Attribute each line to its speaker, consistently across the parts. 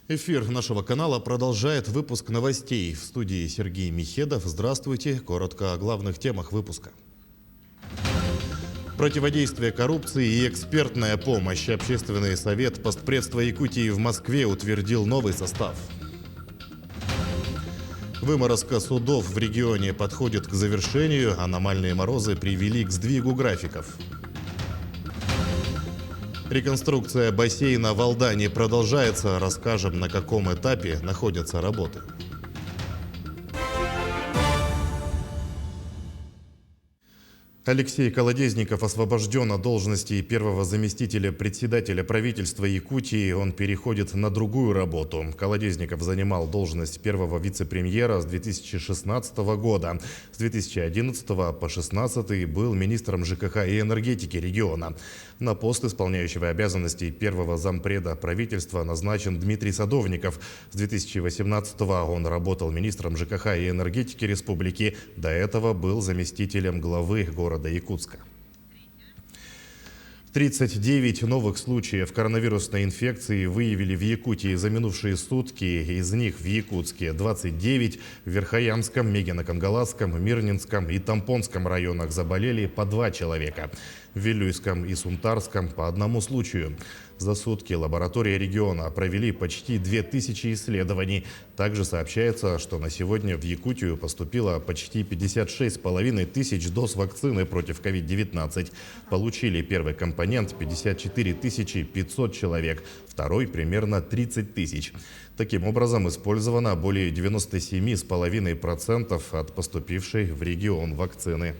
Speaker 1: Эфир нашего канала продолжает выпуск новостей. В студии Сергей Михедов. Здравствуйте. Коротко о главных темах выпуска. Противодействие коррупции и экспертная помощь. Общественный совет постпредства Якутии в Москве утвердил новый состав. Выморозка судов в регионе подходит к завершению. Аномальные морозы привели к сдвигу графиков. Реконструкция бассейна в Алдане продолжается. Расскажем, на каком этапе находятся работы. Алексей Колодезников освобожден от должности первого заместителя председателя правительства Якутии. Он переходит на другую работу. Колодезников занимал должность первого вице-премьера с 2016 года. С 2011 по 2016 был министром ЖКХ и энергетики региона. На пост исполняющего обязанности первого зампреда правительства назначен Дмитрий Садовников. С 2018 он работал министром ЖКХ и энергетики республики. До этого был заместителем главы города Якутска. 39 новых случаев коронавирусной инфекции выявили в Якутии за минувшие сутки. Из них в Якутске 29, в Верхоянском, Мегино-Кангаласском, Мирнинском и Тампонском районах заболели по 2 человека. В Вилюйском и Сунтарском по 1 случаю. За сутки лаборатории региона провели почти 2000 исследований. Также сообщается, что на сегодня в Якутию поступило почти 56,5 тысяч доз вакцины против COVID-19. Получили первый компонент 54 500 человек, второй примерно 30 тысяч. Таким образом, использовано более 97,5% от поступившей в регион вакцины.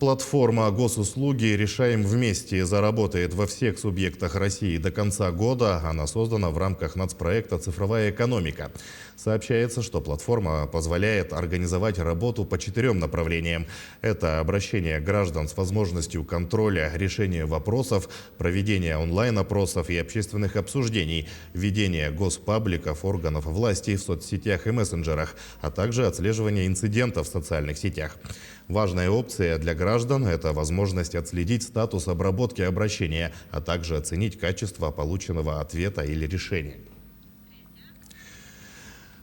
Speaker 1: Платформа госуслуги «Решаем вместе» заработает во всех субъектах России до конца года. Она создана в рамках нацпроекта «Цифровая экономика». Сообщается, что платформа позволяет организовать работу по 4 направлениям. Это обращение граждан с возможностью контроля, решение вопросов, проведение онлайн-опросов и общественных обсуждений, ведение госпабликов, органов власти в соцсетях и мессенджерах, а также отслеживание инцидентов в социальных сетях. Важная опция для граждан – это возможность отследить статус обработки обращения, а также оценить качество полученного ответа или решения.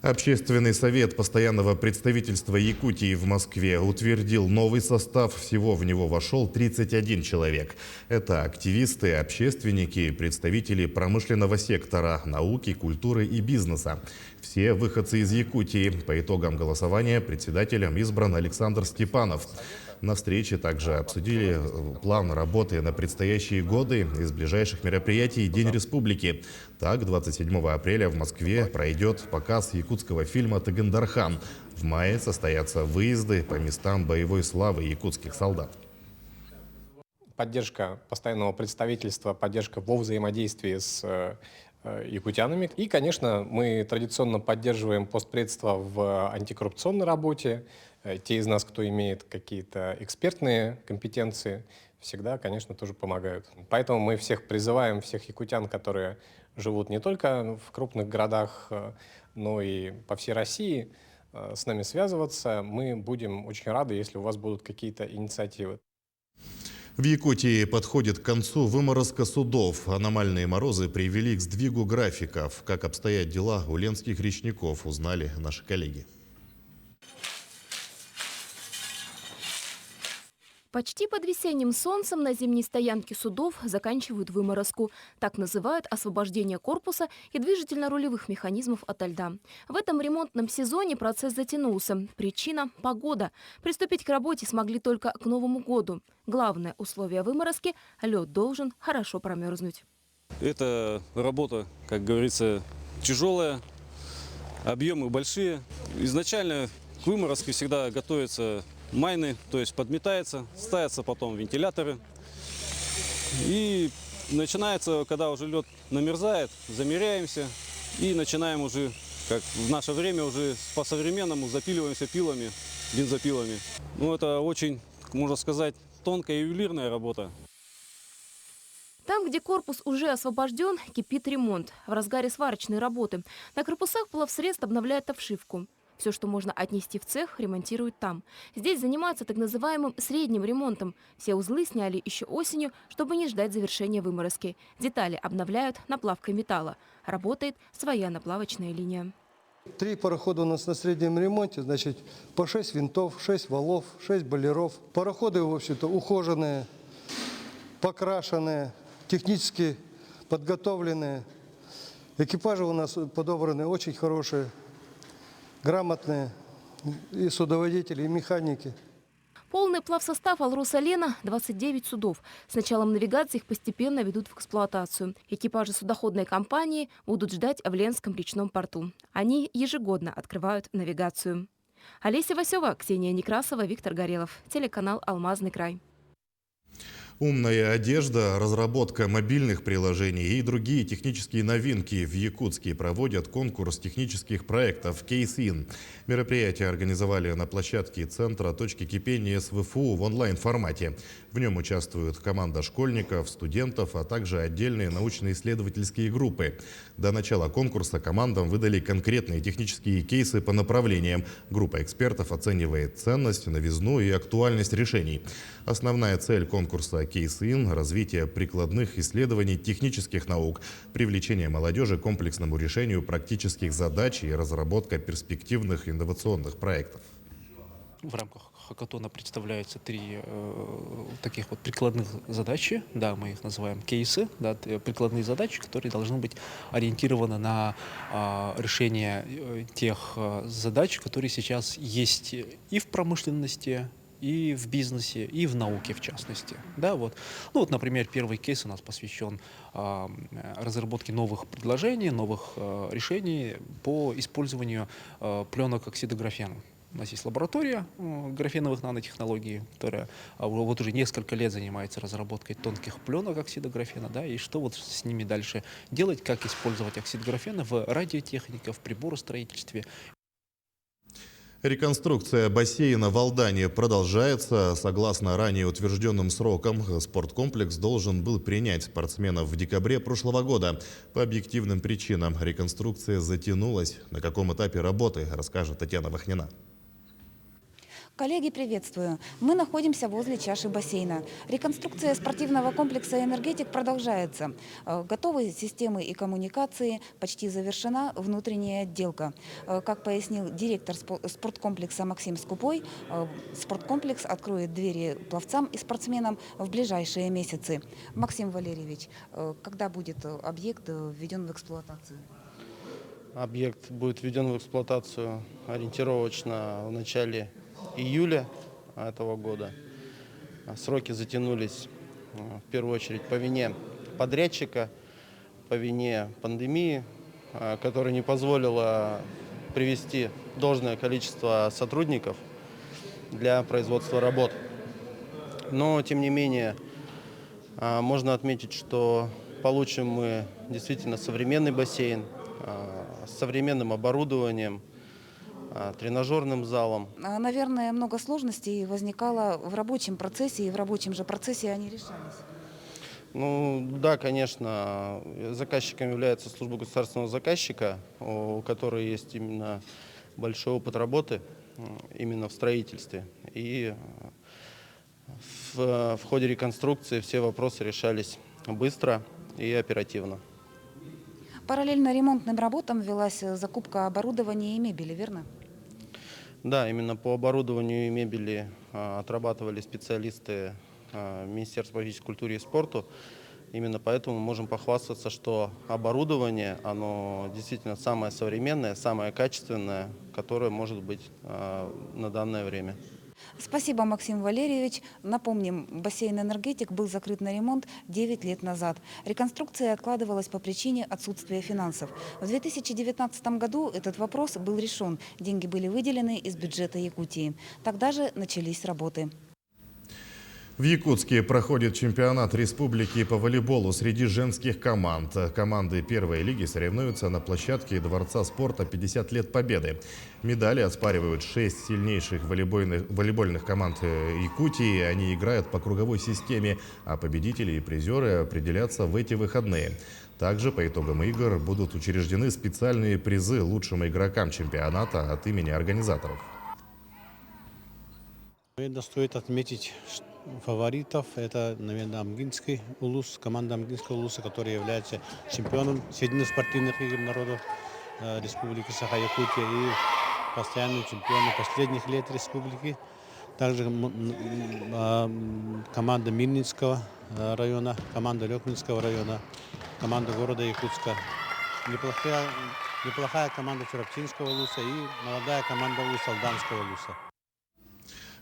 Speaker 1: Общественный совет постоянного представительства Якутии в Москве утвердил новый состав. Всего в него вошел 31 человек. Это активисты, общественники, представители промышленного сектора, науки, культуры и бизнеса. Все выходцы из Якутии. По итогам голосования председателем избран Александр Степанов. На встрече также обсудили план работы на предстоящие годы. Из ближайших мероприятий День Республики. Так, 27 апреля в Москве пройдет показ якутского фильма «Тагандархан». В мае состоятся выезды по местам боевой славы якутских солдат.
Speaker 2: Поддержка постоянного представительства, поддержка во взаимодействии с якутянами. И, конечно, мы традиционно поддерживаем постпредство в антикоррупционной работе. Те из нас, кто имеет какие-то экспертные компетенции, всегда, конечно, тоже помогают. Поэтому мы всех призываем, всех якутян, которые живут не только в крупных городах, но и по всей России, с нами связываться. Мы будем очень рады, если у вас будут какие-то инициативы.
Speaker 1: В Якутии подходит к концу выморозка судов. Аномальные морозы привели к сдвигу графиков. Как обстоят дела у ленских речников, узнали наши коллеги.
Speaker 3: Почти под весенним солнцем на зимней стоянке судов заканчивают выморозку. Так называют освобождение корпуса и движительно-рулевых механизмов ото льда. В этом ремонтном сезоне процесс затянулся. Причина – погода. Приступить к работе смогли только к Новому году. Главное условие выморозки – лед должен хорошо промерзнуть.
Speaker 4: Это работа, как говорится, тяжелая, объемы большие. Изначально к выморозке всегда готовится майны, то есть подметается, ставятся потом вентиляторы. И начинается, когда уже лед намерзает, замеряемся и начинаем уже, как в наше время, уже по-современному запиливаемся пилами, бензопилами. Ну, это очень, можно сказать, тонкая ювелирная работа.
Speaker 3: Там, где корпус уже освобожден, кипит ремонт. В разгаре сварочной работы. На корпусах плавсредств обновляют обшивку. Все, что можно отнести в цех, ремонтируют там. Здесь занимаются так называемым средним ремонтом. Все узлы сняли еще осенью, чтобы не ждать завершения выморозки. Детали обновляют наплавкой металла. Работает своя наплавочная линия.
Speaker 5: 3 парохода у нас на среднем ремонте, значит, по 6 винтов, 6 валов, 6 боляров. Пароходы, в общем-то, ухоженные, покрашенные, технически подготовленные. Экипажи у нас подобраны очень хорошие, грамотные, и судоводители, и механики.
Speaker 3: Полный плавсостав «Алроса-Лена» – 29 судов. С началом навигации их постепенно ведут в эксплуатацию. Экипажи судоходной компании будут ждать в Ленском речном порту. Они ежегодно открывают навигацию. Олеся Васева, Ксения Некрасова, Виктор Горелов. Телеканал «Алмазный край».
Speaker 1: Умная одежда, разработка мобильных приложений и другие технические новинки в Якутске проводят конкурс технических проектов «Кейс-Ин». Мероприятие организовали на площадке Центра «Точки кипения» СВФУ в онлайн-формате. В нем участвуют команда школьников, студентов, а также отдельные научно-исследовательские группы. До начала конкурса командам выдали конкретные технические кейсы по направлениям. Группа экспертов оценивает ценность, новизну и актуальность решений. Основная цель конкурса «Кейс-Ин» – развитие прикладных исследований технических наук, привлечение молодежи к комплексному решению практических задач и разработка перспективных инновационных проектов.
Speaker 6: В рамках хакатона представляются 3 таких вот прикладных задачи, да, мы их называем кейсы, да, прикладные задачи, которые должны быть ориентированы на решение тех задач, которые сейчас есть и в промышленности, и в бизнесе, и в науке, в частности. Да, вот. Ну, вот, например, первый кейс у нас посвящен разработке новых предложений, новых решений по использованию пленок оксида графена. У нас есть лаборатория графеновых нанотехнологий, которая вот уже несколько лет занимается разработкой тонких пленок оксида графена, да, и что вот с ними дальше делать, как использовать оксид графена в радиотехнике, в приборостроительстве.
Speaker 1: Реконструкция бассейна в Алдане продолжается. Согласно ранее утвержденным срокам, спорткомплекс должен был принять спортсменов в декабре прошлого года. По объективным причинам реконструкция затянулась. На каком этапе работы, расскажет Татьяна Вахнина.
Speaker 7: Коллеги, приветствую. Мы находимся возле чаши бассейна. Реконструкция спортивного комплекса «Энергетик» продолжается. Готовы системы и коммуникации, почти завершена внутренняя отделка. Как пояснил директор спорткомплекса Максим Скупой, спорткомплекс откроет двери пловцам и спортсменам в ближайшие месяцы. Максим Валерьевич, когда будет объект введен в эксплуатацию?
Speaker 5: Объект будет введен в эксплуатацию ориентировочно в начале июля этого года. Сроки затянулись в первую очередь по вине подрядчика, по вине пандемии, которая не позволила привести должное количество сотрудников для производства работ. Но, тем не менее, можно отметить, что получим мы действительно современный бассейн с современным оборудованием, тренажерным залом.
Speaker 7: Наверное, много сложностей возникало в рабочем процессе, и в рабочем же процессе они решались.
Speaker 5: Ну да, конечно, заказчиком является служба государственного заказчика, у которой есть именно большой опыт работы именно в строительстве. И в ходе реконструкции все вопросы решались быстро и оперативно.
Speaker 7: Параллельно ремонтным работам велась закупка оборудования и мебели, верно?
Speaker 5: Да, именно по оборудованию и мебели отрабатывали специалисты Министерства физической культуры и спорта. Именно поэтому мы можем похвастаться, что оборудование, оно действительно самое современное, самое качественное, которое может быть на данное время.
Speaker 7: Спасибо, Максим Валерьевич. Напомним, бассейн «Энергетик» был закрыт на ремонт 9 лет назад. Реконструкция откладывалась по причине отсутствия финансов. В 2019 году этот вопрос был решен. Деньги были выделены из бюджета Якутии. Тогда же начались работы.
Speaker 1: В Якутске проходит чемпионат республики по волейболу среди женских команд. Команды первой лиги соревнуются на площадке Дворца спорта «50 лет Победы». Медали оспаривают 6 сильнейших волейбольных команд Якутии. Они играют по круговой системе, а победители и призеры определятся в эти выходные. Также по итогам игр будут учреждены специальные призы лучшим игрокам чемпионата от имени организаторов.
Speaker 8: Наверное, стоит отметить фаворитов. Это, наверное, Амгинский улус, команда Амгинского улуса, которая является чемпионом Соединенных спортивных игр народов Республики Саха-Якутия и постоянным чемпионом последних лет республики. Также команда Мирнинского района, команда Лёкминского района, команда города Якутска. Неплохая команда Чурапчинского улуса и молодая команда Улус-Алданского улуса.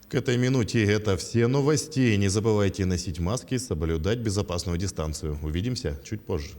Speaker 1: К этой минуте это все новости. Не забывайте носить маски, соблюдать безопасную дистанцию. Увидимся чуть позже.